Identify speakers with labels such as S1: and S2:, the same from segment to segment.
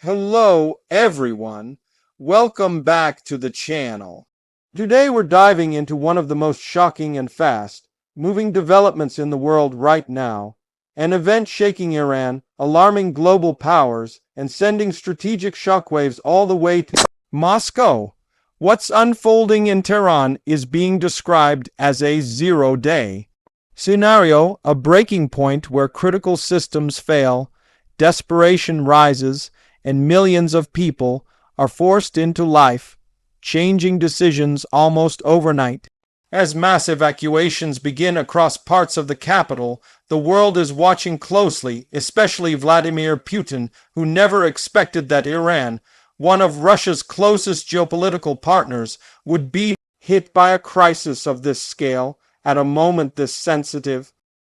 S1: Hello everyone, welcome back to the channel. Today we're diving into one of the most shocking and fast moving developments in the world right now, an event shaking Iran, alarming global powers, and sending strategic shockwaves all the way to Moscow. What's unfolding in Tehran is being described as a zero-day scenario, a breaking point where critical systems fail, desperation rises, and millions of people are forced into life-changing decisions almost overnight. As mass evacuations begin across parts of the capital, the world is watching closely, especially Vladimir Putin, who never expected that Iran, one of Russia's closest geopolitical partners, would be hit by a crisis of this scale at a moment this sensitive.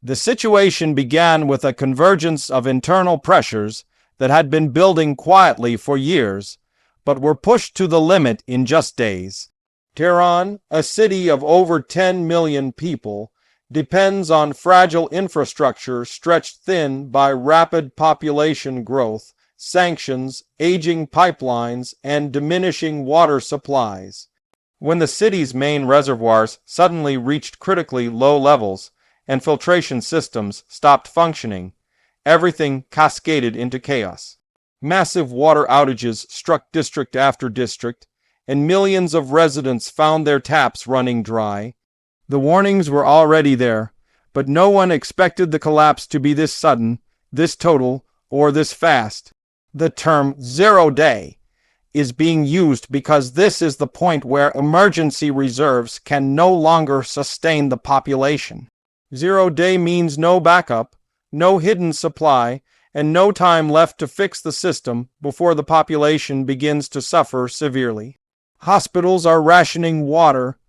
S1: The situation began with a convergence of internal pressures that had been building quietly for years, but were pushed to the limit in just days. Tehran, a city of over 10 million people, depends on fragile infrastructure stretched thin by rapid population growth, sanctions, aging pipelines, and diminishing water supplies. When the city's main reservoirs suddenly reached critically low levels and filtration systems stopped functioning, everything cascaded into chaos. Massive water outages struck district after district, and millions of residents found their taps running dry. The warnings were already there, but no one expected the collapse to be this sudden, this total, or this fast. The term zero-day is being used because this is the point where emergency reserves can no longer sustain the population. Zero-day means no backup, no hidden supply, and no time left to fix the system before the population begins to suffer severely. Hospitals are rationing water,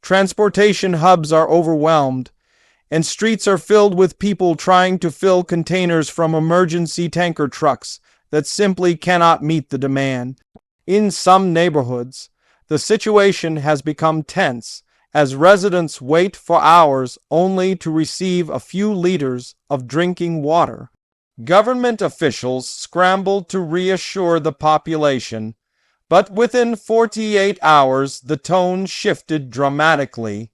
S1: transportation hubs are overwhelmed, and streets are filled with people trying to fill containers from emergency tanker trucks that simply cannot meet the demand. In some neighborhoods, the situation has become tense as residents wait for hours only to receive a few liters of drinking water. Government officials scrambled to reassure the population, but within 48 hours the tone shifted dramatically.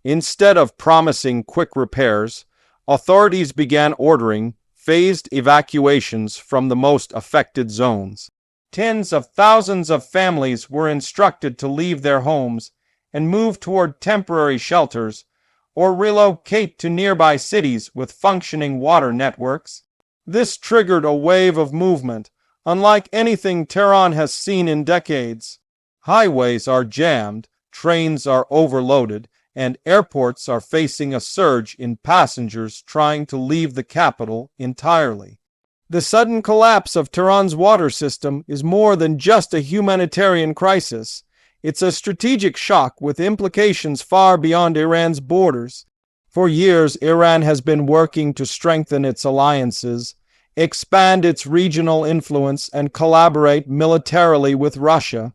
S1: Instead of promising quick repairs, authorities began ordering phased evacuations from the most affected zones. Tens of thousands of families were instructed to leave their homes and move toward temporary shelters or relocate to nearby cities with functioning water networks. This triggered a wave of movement unlike anything Tehran has seen in decades. Highways are jammed, trains are overloaded, and airports are facing a surge in passengers trying to leave the capital entirely. The sudden collapse of Tehran's water system is more than just a humanitarian crisis. It's a strategic shock with implications far beyond Iran's borders. For years, Iran has been working to strengthen its alliances, expand its regional influence, and collaborate militarily with Russia.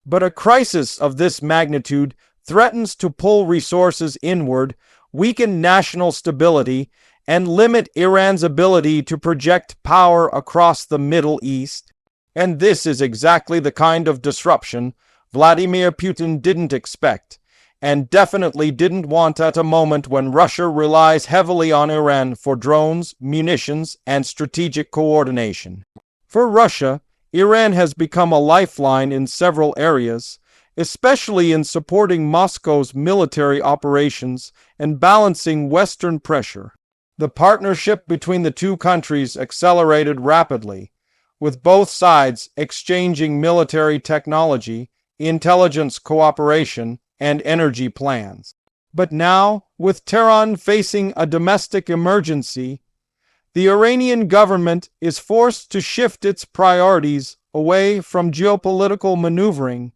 S1: But a crisis of this magnitude threatens to pull resources inward, weaken national stability, and limit Iran's ability to project power across the Middle East. And this is exactly the kind of disruption Vladimir Putin didn't expect, and definitely didn't want at a moment when Russia relies heavily on Iran for drones, munitions, and strategic coordination. For Russia, Iran has become a lifeline in several areas, especially in supporting Moscow's military operations and balancing Western pressure. The partnership between the two countries accelerated rapidly, with both sides exchanging military technology, intelligence cooperation, and energy plans. But now, with Tehran facing a domestic emergency, the Iranian government is forced to shift its priorities away from geopolitical maneuvering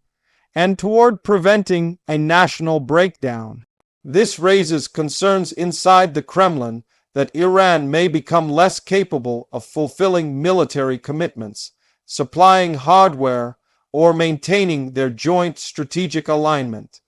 S1: and toward preventing a national breakdown. This raises concerns inside the Kremlin that Iran may become less capable of fulfilling military commitments, supplying hardware, or maintaining their joint strategic alignment.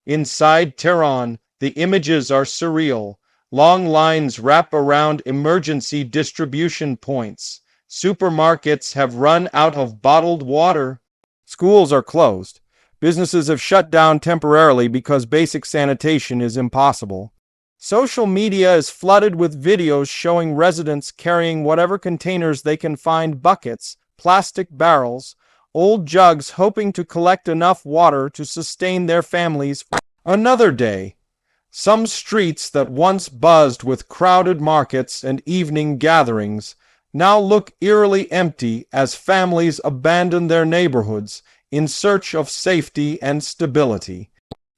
S1: Inside Tehran, the images are surreal. Long lines wrap around emergency distribution points, Supermarkets have run out of bottled water. Schools are closed. Businesses have shut down temporarily because basic sanitation is impossible. Social media is flooded with videos showing residents carrying whatever containers they can find: buckets, plastic barrels, old jugs, hoping to collect enough water to sustain their families for another day. Some streets that once buzzed with crowded markets and evening gatherings now look eerily empty as families abandon their neighborhoods in search of safety and stability.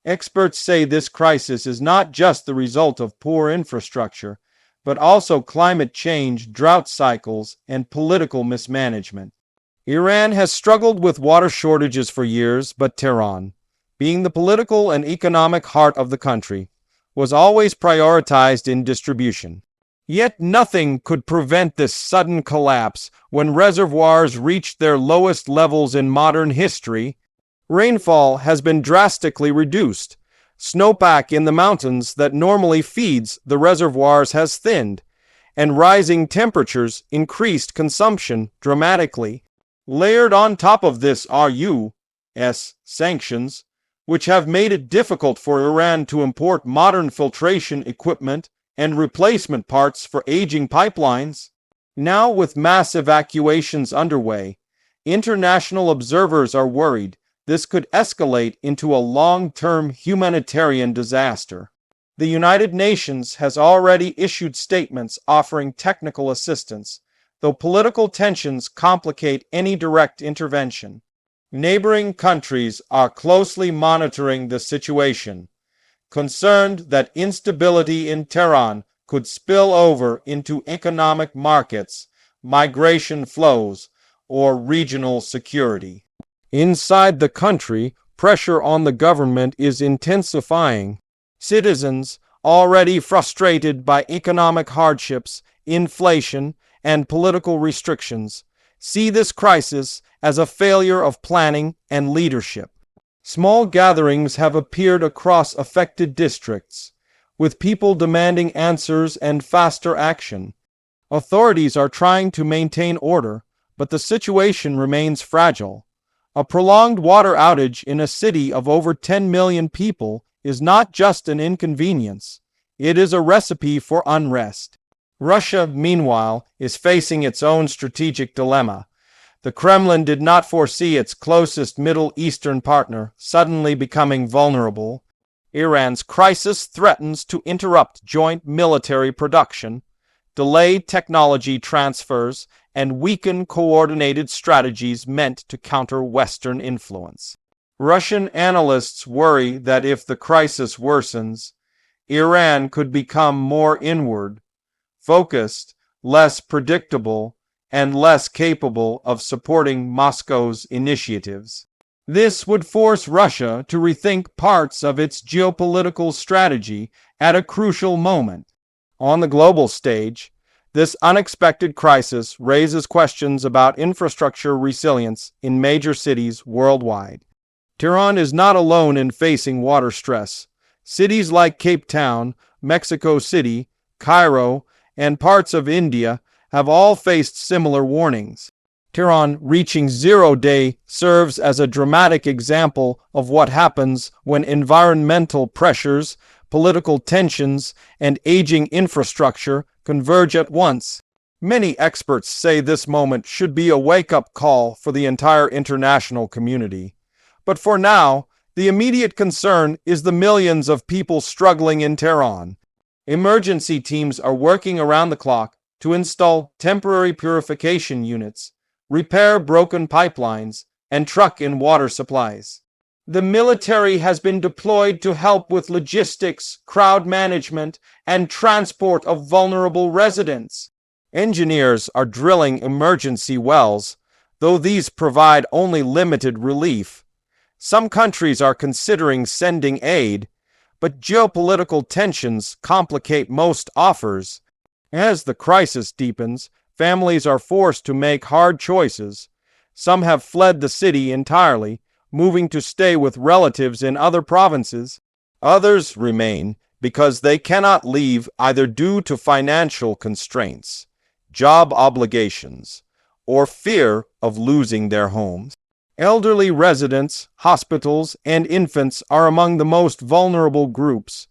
S1: Experts say this crisis is not just the result of poor infrastructure, but also climate change, drought cycles, and political mismanagement. Iran has struggled with water shortages for years, but Tehran, being the political and economic heart of the country, was always prioritized in distribution. Yet nothing could prevent this sudden collapse when reservoirs reached their lowest levels in modern history. Rainfall has been drastically reduced. Snowpack in the mountains that normally feeds the reservoirs has thinned, and rising temperatures increased consumption dramatically. Layered on top of this are U.S. sanctions, which have made it difficult for Iran to import modern filtration equipment and replacement parts for aging pipelines. Now, with mass evacuations underway, international observers are worried this could escalate into a long-term humanitarian disaster. The United Nations has already issued statements offering technical assistance, though political tensions complicate any direct intervention. Neighboring countries are closely monitoring the situation, concerned that instability in Tehran could spill over into economic markets, migration flows, or regional security. Inside the country, pressure on the government is intensifying. Citizens, already frustrated by economic hardships, inflation, and political restrictions, see this crisis as a failure of planning and leadership. Small gatherings have appeared across affected districts, with people demanding answers and faster action. Authorities are trying to maintain order, but the situation remains fragile. A prolonged water outage in a city of over 10 million people is not just an inconvenience, it is a recipe for unrest. Russia, meanwhile, is facing its own strategic dilemma. The Kremlin did not foresee its closest Middle Eastern partner suddenly becoming vulnerable. Iran's crisis threatens to interrupt joint military production, delay technology transfers, and weaken coordinated strategies meant to counter Western influence. Russian analysts worry that if the crisis worsens, Iran could become more inward, focused, less predictable, and less capable of supporting Moscow's initiatives. This would force Russia to rethink parts of its geopolitical strategy at a crucial moment. On the global stage, this unexpected crisis raises questions about infrastructure resilience in major cities worldwide. Tehran is not alone in facing water stress. Cities like Cape Town, Mexico City, Cairo, and parts of India have all faced similar warnings. Tehran reaching zero-day serves as a dramatic example of what happens when environmental pressures, political tensions, and aging infrastructure converge at once. Many experts say this moment should be a wake-up call for the entire international community. But for now, the immediate concern is the millions of people struggling in Tehran. Emergency teams are working around the clock to install temporary purification units, repair broken pipelines, and truck in water supplies. The military has been deployed to help with logistics, crowd management, and transport of vulnerable residents. Engineers are drilling emergency wells, though these provide only limited relief. Some countries are considering sending aid, but geopolitical tensions complicate most offers. As the crisis deepens, families are forced to make hard choices. Some have fled the city entirely, moving to stay with relatives in other provinces. Others remain because they cannot leave either due to financial constraints, job obligations, or fear of losing their homes. Elderly residents, hospitals, and infants are among the most vulnerable groups.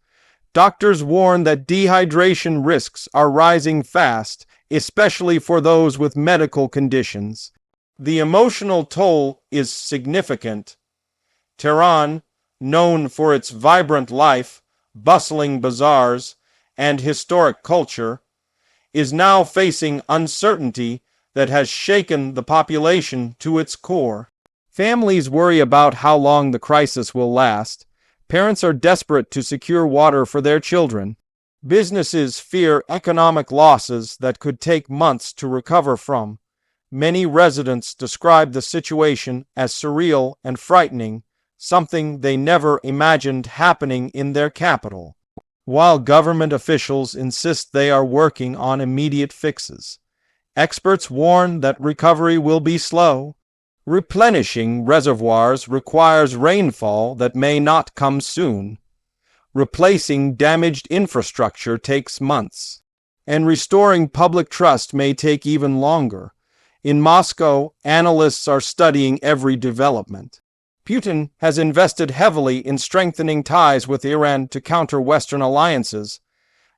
S1: Doctors warn that dehydration risks are rising fast, especially for those with medical conditions. The emotional toll is significant. Tehran, known for its vibrant life, bustling bazaars, and historic culture, is now facing uncertainty that has shaken the population to its core. Families worry about how long the crisis will last. Parents are desperate to secure water for their children. Businesses fear economic losses that could take months to recover from. Many residents describe the situation as surreal and frightening, something they never imagined happening in their capital. While government officials insist they are working on immediate fixes, experts warn that recovery will be slow. Replenishing reservoirs requires rainfall that may not come soon. Replacing damaged infrastructure takes months, and restoring public trust may take even longer. In Moscow, analysts are studying every development. Putin has invested heavily in strengthening ties with Iran to counter Western alliances.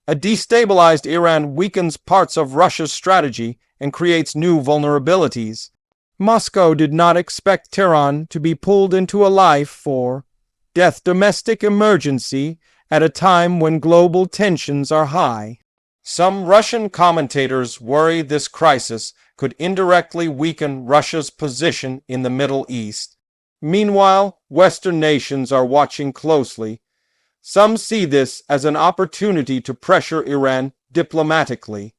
S1: A destabilized Iran weakens parts of Russia's strategy and creates new vulnerabilities. Moscow did not expect Tehran to be pulled into a life-or-death domestic emergency at a time when global tensions are high. Some Russian commentators worry this crisis could indirectly weaken Russia's position in the Middle East. Meanwhile, Western nations are watching closely. Some see this as an opportunity to pressure Iran diplomatically.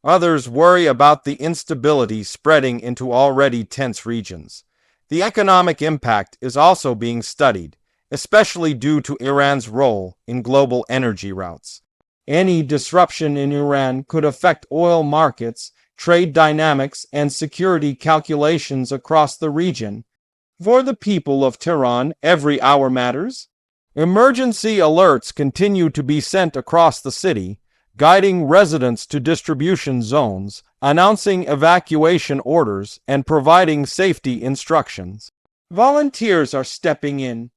S1: Others worry about the instability spreading into already tense regions. The economic impact is also being studied, especially due to Iran's role in global energy routes. Any disruption in Iran could affect oil markets, trade dynamics, and security calculations across the region. For the people of Tehran, every hour matters. Emergency alerts continue to be sent across the city, guiding residents to distribution zones, announcing evacuation orders, and providing safety instructions. Volunteers are stepping in,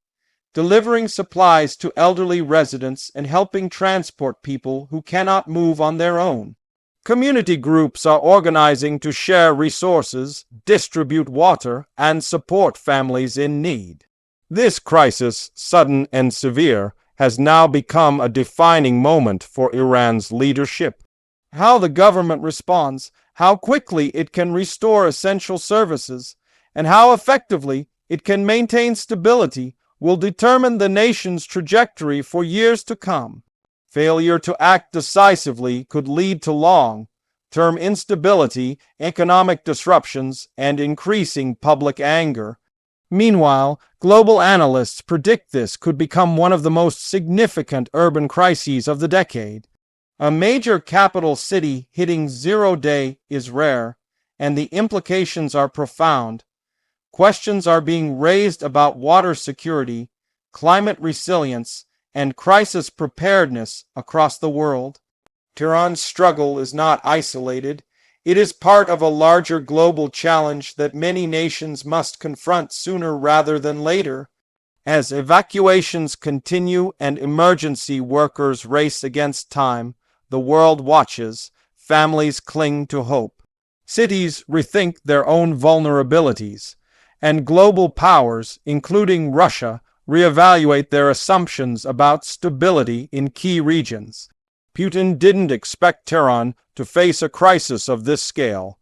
S1: delivering supplies to elderly residents and helping transport people who cannot move on their own. Community groups are organizing to share resources, distribute water, and support families in need. This crisis, sudden and severe, has now become a defining moment for Iran's leadership. How the government responds, how quickly it can restore essential services, and how effectively it can maintain stability will determine the nation's trajectory for years to come. Failure to act decisively could lead to long-term instability, economic disruptions, and increasing public anger. Meanwhile, global analysts predict this could become one of the most significant urban crises of the decade. A major capital city hitting zero-day is rare, and the implications are profound. Questions are being raised about water security, climate resilience, and crisis preparedness across the world. Tehran's struggle is not isolated. It is part of a larger global challenge that many nations must confront sooner rather than later. As evacuations continue and emergency workers race against time, the world watches, families cling to hope. Cities rethink their own vulnerabilities, and global powers, including Russia, reevaluate their assumptions about stability in key regions. Putin didn't expect Tehran to face a crisis of this scale,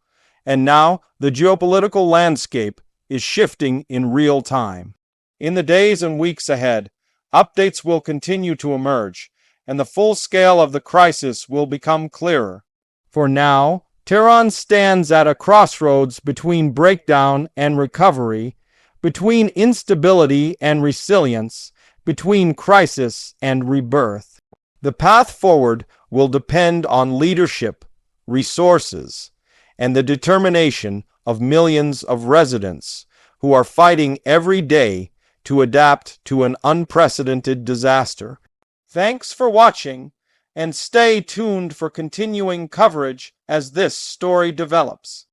S1: and now the geopolitical landscape is shifting in real time. In the days and weeks ahead, updates will continue to emerge, and the full scale of the crisis will become clearer. For now, Tehran stands at a crossroads between breakdown and recovery, between instability and resilience, between crisis and rebirth. The path forward will depend on leadership, resources, and the determination of millions of residents who are fighting every day to adapt to an unprecedented disaster. Thanks for watching, and stay tuned for continuing coverage as this story develops.